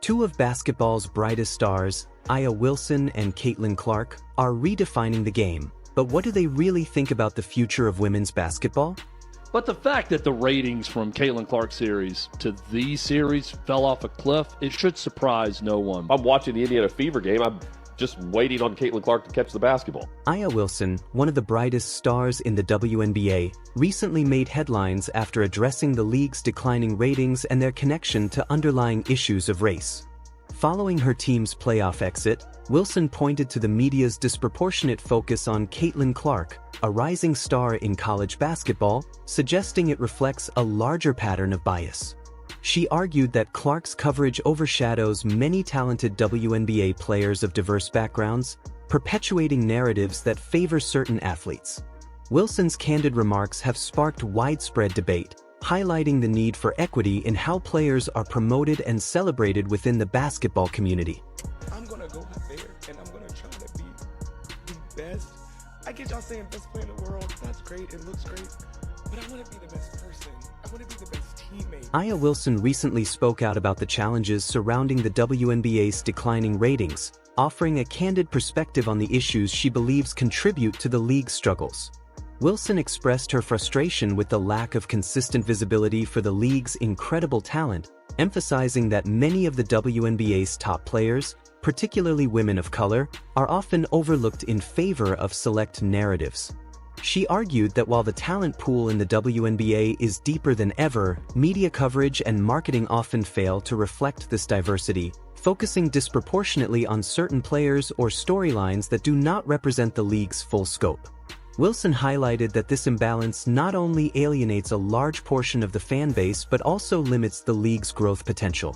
Two of basketball's brightest stars, Aya Wilson and Caitlin Clark, are redefining the game. But what do they really think about the future of women's basketball? But the fact that the ratings from Caitlin Clark's series to these series fell off a cliff, it should surprise no one. I'm watching the Indiana Fever game. I'm just waiting on Caitlin Clark to catch the basketball. Aya Wilson, one of the brightest stars in the WNBA, recently made headlines after addressing the league's declining ratings and their connection to underlying issues of race. Following her team's playoff exit, Wilson pointed to the media's disproportionate focus on Caitlin Clark, a rising star in college basketball, suggesting it reflects a larger pattern of bias. She argued that Clark's coverage overshadows many talented WNBA players of diverse backgrounds, perpetuating narratives that favor certain athletes. Wilson's candid remarks have sparked widespread debate, highlighting the need for equity in how players are promoted and celebrated within the basketball community. I'm gonna go out there and I'm gonna try to be the best. I get y'all saying best player in the world. That's great. It looks great. But I want to be the best person. I want to be the best teammate. Aya Wilson recently spoke out about the challenges surrounding the WNBA's declining ratings, offering a candid perspective on the issues she believes contribute to the league's struggles. Wilson expressed her frustration with the lack of consistent visibility for the league's incredible talent, emphasizing that many of the WNBA's top players, particularly women of color, are often overlooked in favor of select narratives. She argued that while the talent pool in the WNBA is deeper than ever, media coverage and marketing often fail to reflect this diversity, focusing disproportionately on certain players or storylines that do not represent the league's full scope. Wilson highlighted that this imbalance not only alienates a large portion of the fan base but also limits the league's growth potential.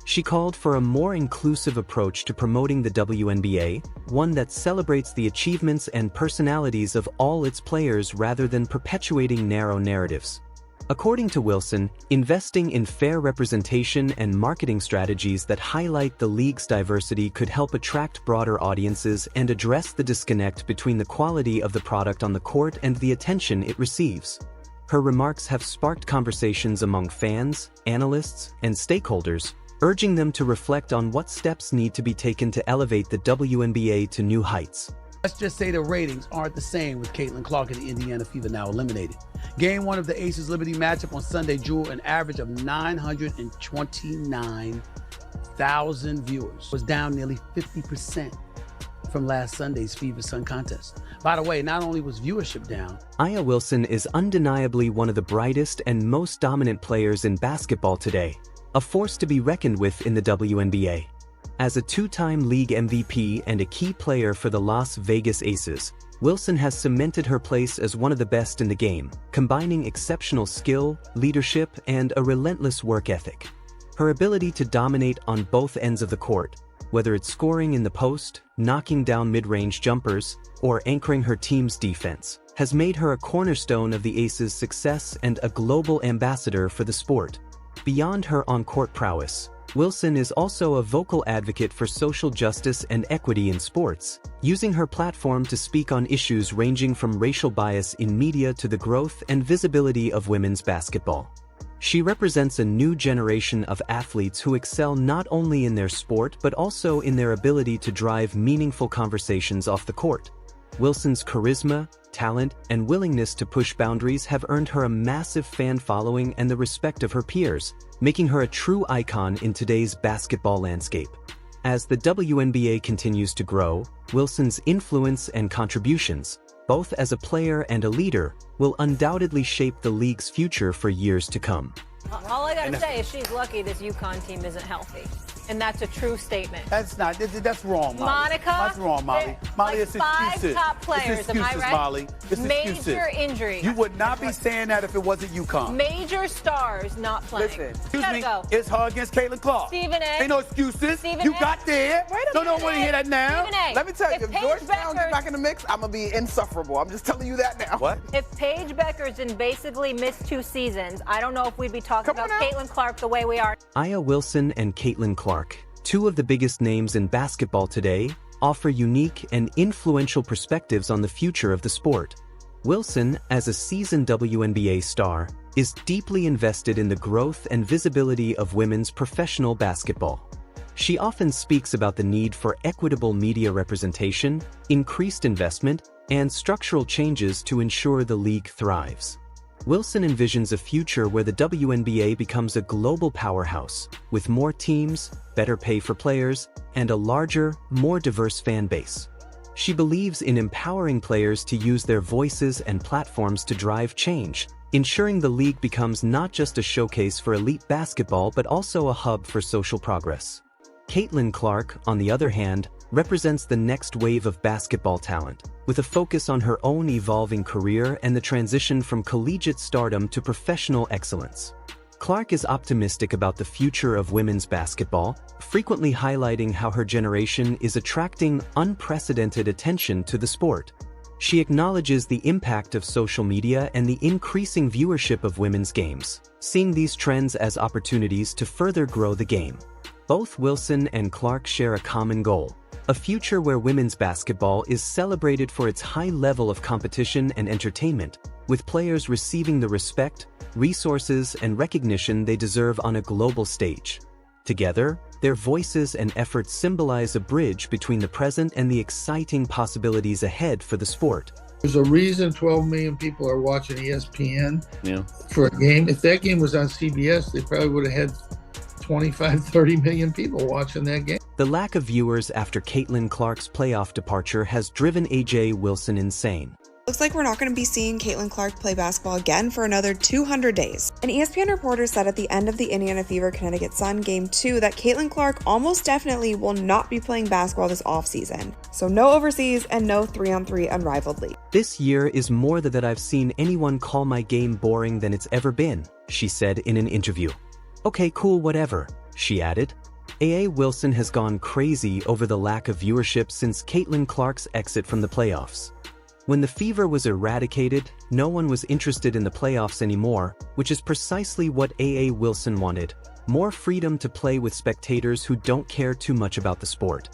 She called for a more inclusive approach to promoting the WNBA, one that celebrates the achievements and personalities of all its players rather than perpetuating narrow narratives. According to Wilson, investing in fair representation and marketing strategies that highlight the league's diversity could help attract broader audiences and address the disconnect between the quality of the product on the court and the attention it receives. Her remarks have sparked conversations among fans, analysts, and stakeholders, urging them to reflect on what steps need to be taken to elevate the WNBA to new heights. Let's just say the ratings aren't the same with Caitlin Clark and the Indiana Fever now eliminated. Game 1 of the Aces Liberty matchup on Sunday drew an average of 929,000 viewers. Was down nearly 50% from last Sunday's Fever Sun contest. By the way, not only was viewership down, Aya Wilson is undeniably one of the brightest and most dominant players in basketball today, a force to be reckoned with in the WNBA. As a two-time league MVP and a key player for the Las Vegas Aces, Wilson has cemented her place as one of the best in the game, combining exceptional skill, leadership, and a relentless work ethic. Her ability to dominate on both ends of the court, whether it's scoring in the post, knocking down mid-range jumpers, or anchoring her team's defense, has made her a cornerstone of the Aces' success and a global ambassador for the sport. Beyond her on-court prowess, Wilson is also a vocal advocate for social justice and equity in sports, using her platform to speak on issues ranging from racial bias in media to the growth and visibility of women's basketball. She represents a new generation of athletes who excel not only in their sport but also in their ability to drive meaningful conversations off the court. Wilson's charisma, talent, and willingness to push boundaries have earned her a massive fan following and the respect of her peers, making her a true icon in today's basketball landscape. As the WNBA continues to grow, Wilson's influence and contributions, both as a player and a leader, will undoubtedly shape the league's future for years to come. All I gotta say is she's lucky this UConn team isn't healthy. And that's a true statement. that's wrong, Molly. Monica? That's wrong, Molly. Molly, like it's five excuses. top players, It's am I excuses, right? Molly. It's Major excuses. injury. You would not be saying that if it wasn't UConn. Major stars not playing. Listen, excuse Gotta me, go. it's her against Caitlin Clark. Stephen A. Ain't no excuses. Stephen You A. got there. Wait a Don't want to hear that now. Stephen A. Let me tell you, if Paige Georgetown get Beckers- back in the mix, I'm going to be insufferable. I'm just telling you that now. What? If Paige Beckers didn't basically miss 2 seasons, I don't know if we'd be talking Come about on now. Caitlin Clark the way we are. Aya Wilson and Caitlin Clark, two of the biggest names in basketball today, offer unique and influential perspectives on the future of the sport. Wilson, as a seasoned WNBA star, is deeply invested in the growth and visibility of women's professional basketball. She often speaks about the need for equitable media representation, increased investment, and structural changes to ensure the league thrives. Wilson envisions a future where the WNBA becomes a global powerhouse, with more teams, better pay for players, and a larger, more diverse fan base. She believes in empowering players to use their voices and platforms to drive change, ensuring the league becomes not just a showcase for elite basketball but also a hub for social progress. Caitlin Clark, on the other hand, represents the next wave of basketball talent, with a focus on her own evolving career and the transition from collegiate stardom to professional excellence. Clark is optimistic about the future of women's basketball, frequently highlighting how her generation is attracting unprecedented attention to the sport. She acknowledges the impact of social media and the increasing viewership of women's games, seeing these trends as opportunities to further grow the game. Both Wilson and Clark share a common goal: a future where women's basketball is celebrated for its high level of competition and entertainment, with players receiving the respect, resources, and recognition they deserve on a global stage. Together, their voices and efforts symbolize a bridge between the present and the exciting possibilities ahead for the sport. There's a reason 12 million people are watching ESPN for a game. If that game was on CBS, they probably would have had 25, 30 million people watching that game. The lack of viewers after Caitlin Clark's playoff departure has driven AJ Wilson insane. Looks like we're not going to be seeing Caitlin Clark play basketball again for another 200 days. An ESPN reporter said at the end of the Indiana Fever Connecticut Sun Game 2 that Caitlin Clark almost definitely will not be playing basketball this offseason. So no overseas and no 3-on-3 unrivaled league. This year is more that I've seen anyone call my game boring than it's ever been, she said in an interview. Okay, cool, whatever, she added. A.A. Wilson has gone crazy over the lack of viewership since Caitlin Clark's exit from the playoffs. When the Fever was eradicated, no one was interested in the playoffs anymore, which is precisely what A.A. Wilson wanted: more freedom to play with spectators who don't care too much about the sport.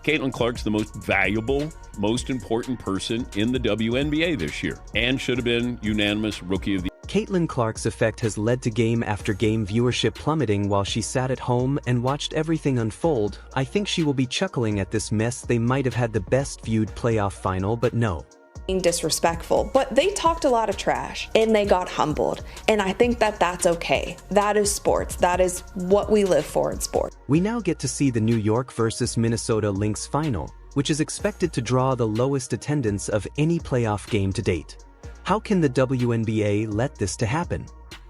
Caitlin Clark's the most valuable, most important person in the WNBA this year, and should have been unanimous Rookie of the Year. Caitlin Clark's effect has led to game-after-game viewership plummeting while she sat at home and watched everything unfold. I think she will be chuckling at this mess. They might have had the best-viewed playoff final, but no. Being disrespectful, but they talked a lot of trash and they got humbled, and I think that that's okay. That is sports. That is what we live for in sport. We now get to see the New York versus Minnesota Lynx final, which is expected to draw the lowest attendance of any playoff game to date. How can the WNBA let this to happen?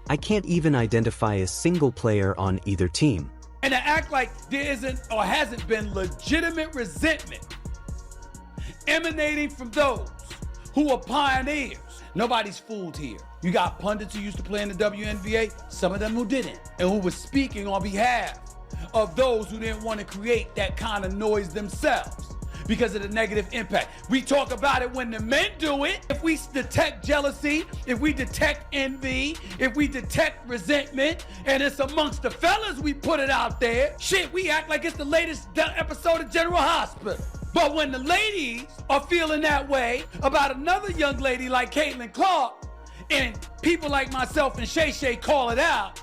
I can't even identify a single player on either team. And to act like there isn't or hasn't been legitimate resentment emanating from those who are pioneers. Nobody's fooled here. You got pundits who used to play in the WNBA, some of them who didn't, and who were speaking on behalf of those who didn't want to create that kind of noise themselves because of the negative impact. We talk about it when the men do it. If we detect jealousy, if we detect envy, if we detect resentment, and it's amongst the fellas, we put it out there. Shit, we act like it's the latest episode of General Hospital. But when the ladies are feeling that way about another young lady like Caitlin Clark, and people like myself and Shay Shay call it out,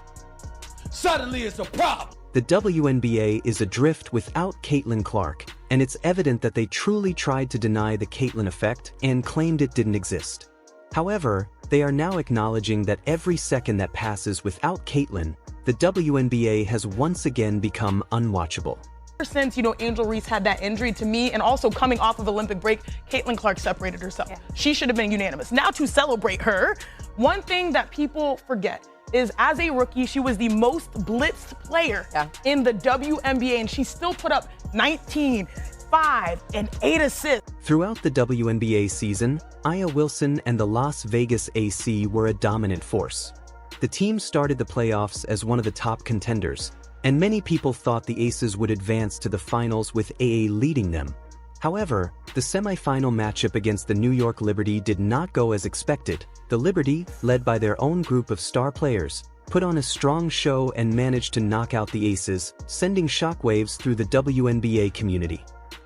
suddenly it's a problem. The WNBA is adrift without Caitlin Clark, and it's evident that they truly tried to deny the Caitlin effect and claimed it didn't exist. However, they are now acknowledging that every second that passes without Caitlin, the WNBA has once again become unwatchable. Since, Angel Reese had that injury, to me, and also coming off of Olympic break, Caitlin Clark separated herself. Yeah. She should have been unanimous. Now, to celebrate her, one thing that people forget is as a rookie, she was the most blitzed player in the WNBA, and she still put up 19, 5, and 8 assists. Throughout the WNBA season, Aya Wilson and the Las Vegas AC were a dominant force. The team started the playoffs as one of the top contenders, and many people thought the Aces would advance to the finals with AA leading them. However, the semifinal matchup against the New York Liberty did not go as expected. The Liberty, led by their own group of star players, put on a strong show and managed to knock out the Aces, sending shockwaves through the WNBA community.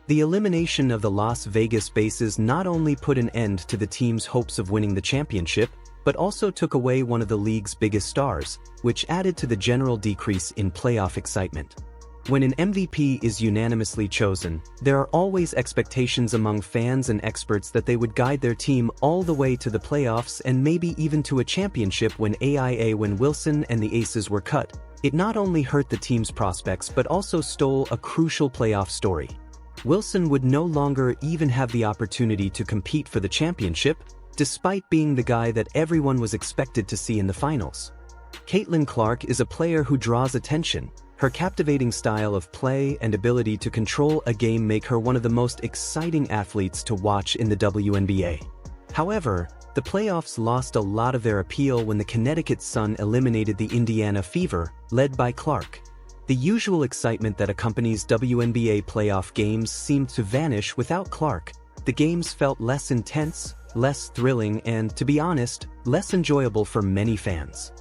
The elimination of the Las Vegas Aces not only put an end to the team's hopes of winning the championship, but also took away one of the league's biggest stars, which added to the general decrease in playoff excitement. When an MVP is unanimously chosen, there are always expectations among fans and experts that they would guide their team all the way to the playoffs and maybe even to a championship. When Wilson and the Aces were cut, it not only hurt the team's prospects but also stole a crucial playoff story. Wilson would no longer even have the opportunity to compete for the championship, despite being the guy that everyone was expected to see in the finals. Caitlin Clark is a player who draws attention. Her captivating style of play and ability to control a game make her one of the most exciting athletes to watch in the WNBA. However, the playoffs lost a lot of their appeal when the Connecticut Sun eliminated the Indiana Fever, led by Clark. The usual excitement that accompanies WNBA playoff games seemed to vanish without Clark. The games felt less intense, less thrilling, and, to be honest, less enjoyable for many fans.